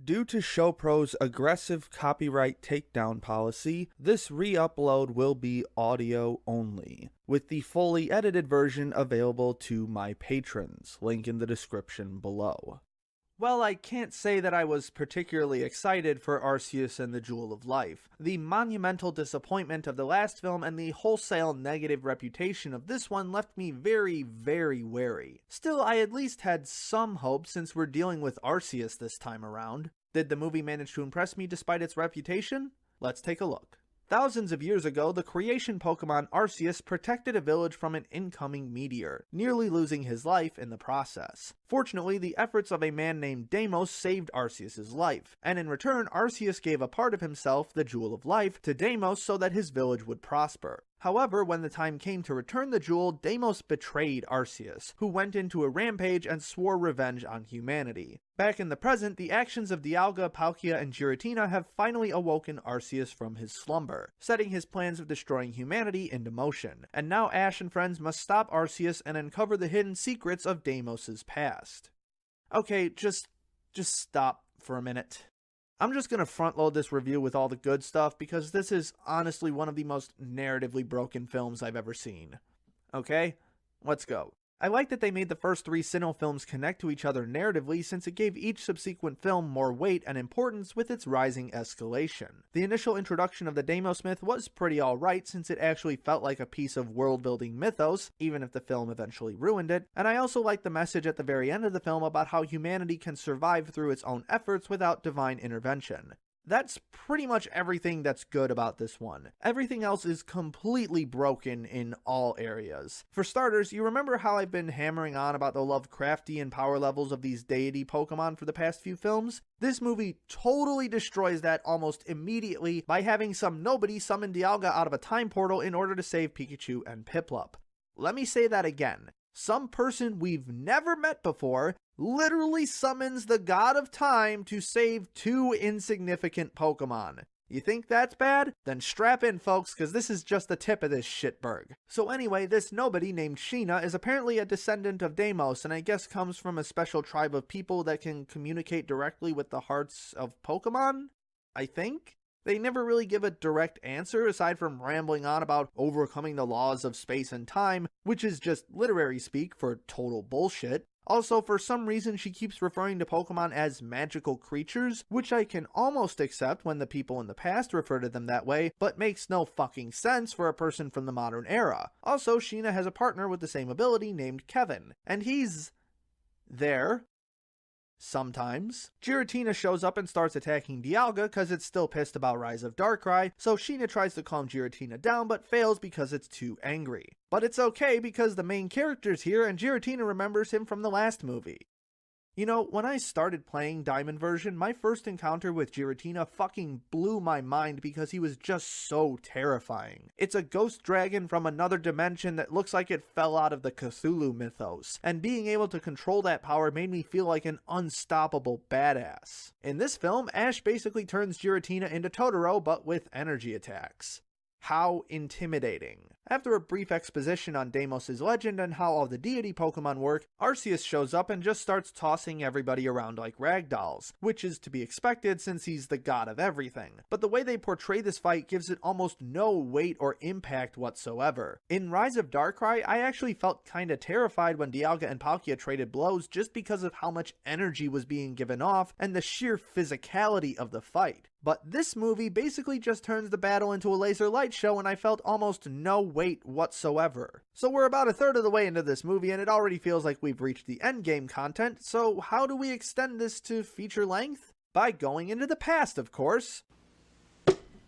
Due to ShowPro's aggressive copyright takedown policy, this re-upload will be audio only, with the fully edited version available to my patrons, link in the description below. Well, I can't say that I was particularly excited for Arceus and the Jewel of Life. The monumental disappointment of the last film and the wholesale negative reputation of this one left me very, very wary. Still, I at least had some hope since we're dealing with Arceus this time around. Did the movie manage to impress me despite its reputation? Let's take a look. Thousands of years ago, the creation Pokemon Arceus protected a village from an incoming meteor, nearly losing his life in the process. Fortunately, the efforts of a man named Deimos saved Arceus' life, and in return, Arceus gave a part of himself, the Jewel of Life, to Deimos so that his village would prosper. However, when the time came to return the jewel, Deimos betrayed Arceus, who went into a rampage and swore revenge on humanity. Back in the present, the actions of Dialga, Palkia, and Giratina have finally awoken Arceus from his slumber, setting his plans of destroying humanity into motion. And now Ash and friends must stop Arceus and uncover the hidden secrets of Deimos' past. Okay, just stop for a minute. I'm just going to front load this review with all the good stuff because this is honestly one of the most narratively broken films I've ever seen. Okay? Let's go. I like that they made the first 3 Sinnoh films connect to each other narratively since it gave each subsequent film more weight and importance with its rising escalation. The initial introduction of the Deimos myth was pretty alright since it actually felt like a piece of world-building mythos, even if the film eventually ruined it, and I also like the message at the very end of the film about how humanity can survive through its own efforts without divine intervention. That's pretty much everything that's good about this one. Everything else is completely broken in all areas. For starters, you remember how I've been hammering on about the Lovecraftian power levels of these deity Pokemon for the past few films? This movie totally destroys that almost immediately by having some nobody summon Dialga out of a time portal in order to save Pikachu and Piplup. Let me say that again. Some person we've never met before literally summons the god of time to save 2 insignificant Pokemon. You think that's bad? Then strap in, folks, because this is just the tip of this shitberg. So anyway, this nobody named Sheena is apparently a descendant of Deimos, and I guess comes from a special tribe of people that can communicate directly with the hearts of Pokemon? I think? They never really give a direct answer aside from rambling on about overcoming the laws of space and time, which is just literary speak for total bullshit. Also, for some reason, she keeps referring to Pokemon as magical creatures, which I can almost accept when the people in the past refer to them that way, but makes no fucking sense for a person from the modern era. Also, Sheena has a partner with the same ability named Kevin, and he's there. Sometimes. Giratina shows up and starts attacking Dialga because it's still pissed about Rise of Darkrai, so Sheena tries to calm Giratina down but fails because it's too angry. But it's okay because the main character's here and Giratina remembers him from the last movie. You know, when I started playing Diamond version, my first encounter with Giratina fucking blew my mind because he was just so terrifying. It's a ghost dragon from another dimension that looks like it fell out of the Cthulhu mythos, and being able to control that power made me feel like an unstoppable badass. In this film, Ash basically turns Giratina into Totoro, but with energy attacks. How intimidating. After a brief exposition on Deimos' legend and how all the deity Pokemon work, Arceus shows up and just starts tossing everybody around like ragdolls, which is to be expected since he's the god of everything. But the way they portray this fight gives it almost no weight or impact whatsoever. In Rise of Darkrai, I actually felt kinda terrified when Dialga and Palkia traded blows just because of how much energy was being given off and the sheer physicality of the fight. But this movie basically just turns the battle into a laser light show and I felt almost no weight whatsoever. So we're about a third of the way into this movie and it already feels like we've reached the endgame content, so how do we extend this to feature length? By going into the past, of course.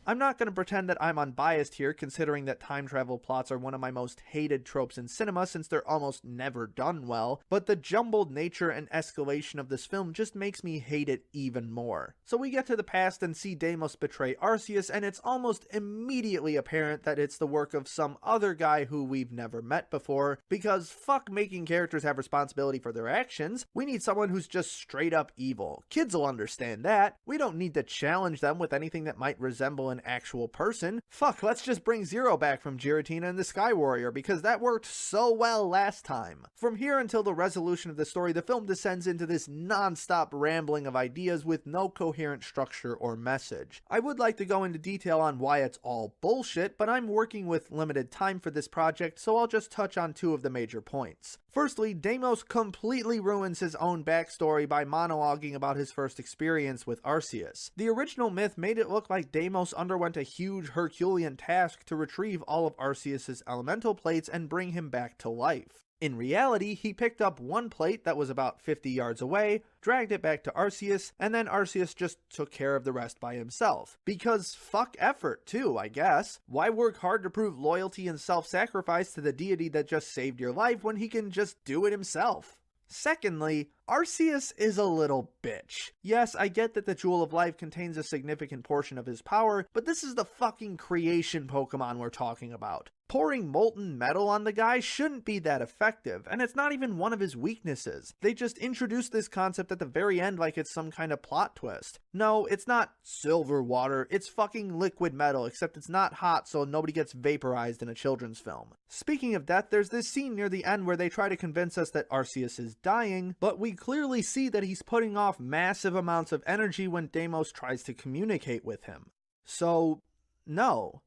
I'm not going to pretend that I'm unbiased here, considering that time travel plots are one of my most hated tropes in cinema since they're almost never done well, but the jumbled nature and escalation of this film just makes me hate it even more. So we get to the past and see Deimos betray Arceus, and it's almost immediately apparent that it's the work of some other guy who we've never met before, because fuck making characters have responsibility for their actions, we need someone who's just straight up evil. Kids will understand that. We don't need to challenge them with anything that might resemble an actual person. Fuck, let's just bring Zero back from Giratina and the Sky Warrior, because that worked so well last time. From here until the resolution of the story, the film descends into this non-stop rambling of ideas with no coherent structure or message. I would like to go into detail on why it's all bullshit, but I'm working with limited time for this project, so I'll just touch on two of the major points. Firstly, Deimos completely ruins his own backstory by monologuing about his first experience with Arceus. The original myth made it look like Deimos underwent a huge Herculean task to retrieve all of Arceus' elemental plates and bring him back to life. In reality, he picked up one plate that was about 50 yards away, dragged it back to Arceus, and then Arceus just took care of the rest by himself. Because fuck effort too, I guess. Why work hard to prove loyalty and self-sacrifice to the deity that just saved your life when he can just do it himself? Secondly, Arceus is a little bitch. Yes, I get that the Jewel of Life contains a significant portion of his power, but this is the fucking creation Pokemon we're talking about. Pouring molten metal on the guy shouldn't be that effective, and it's not even one of his weaknesses. They just introduced this concept at the very end like it's some kind of plot twist. No, it's not silver water, it's fucking liquid metal, except it's not hot so nobody gets vaporized in a children's film. Speaking of death, there's this scene near the end where they try to convince us that Arceus is dying, but we clearly see that he's putting off massive amounts of energy when Deimos tries to communicate with him. So, no,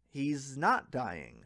he's not dying.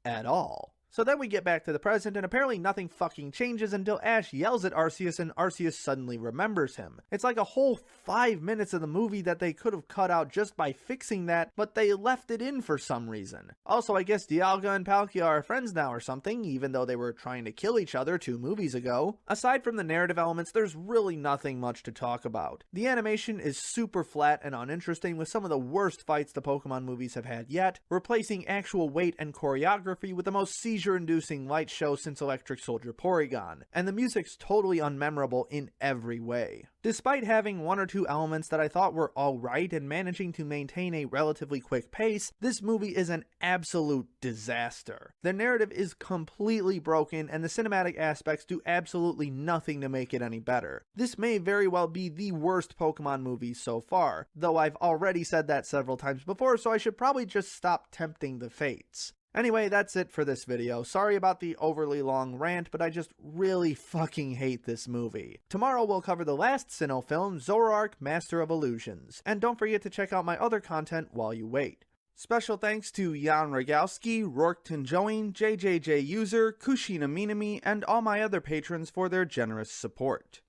At all. So then we get back to the present, and apparently nothing fucking changes until Ash yells at Arceus and Arceus suddenly remembers him. It's like a whole 5 minutes of the movie that they could have cut out just by fixing that, but they left it in for some reason. Also, I guess Dialga and Palkia are friends now or something, even though they were trying to kill each other 2 movies ago. Aside from the narrative elements, there's really nothing much to talk about. The animation is super flat and uninteresting, with some of the worst fights the Pokemon movies have had yet, replacing actual weight and choreography with the most seizure-inducing light show since Electric Soldier Porygon, and the music's totally unmemorable in every way. Despite having 1 or 2 elements that I thought were alright and managing to maintain a relatively quick pace, this movie is an absolute disaster. The narrative is completely broken, and the cinematic aspects do absolutely nothing to make it any better. This may very well be the worst Pokemon movie so far, though I've already said that several times before, so I should probably just stop tempting the fates. Anyway, that's it for this video. Sorry about the overly long rant, but I just really fucking hate this movie. Tomorrow we'll cover the last Sinnoh film, Zoroark, Master of Illusions. And don't forget to check out my other content while you wait. Special thanks to Jan Rogalski, Rourke Tinjoin, JJJ User, Kushina Minami, and all my other patrons for their generous support.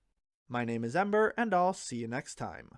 My name is Ember, and I'll see you next time.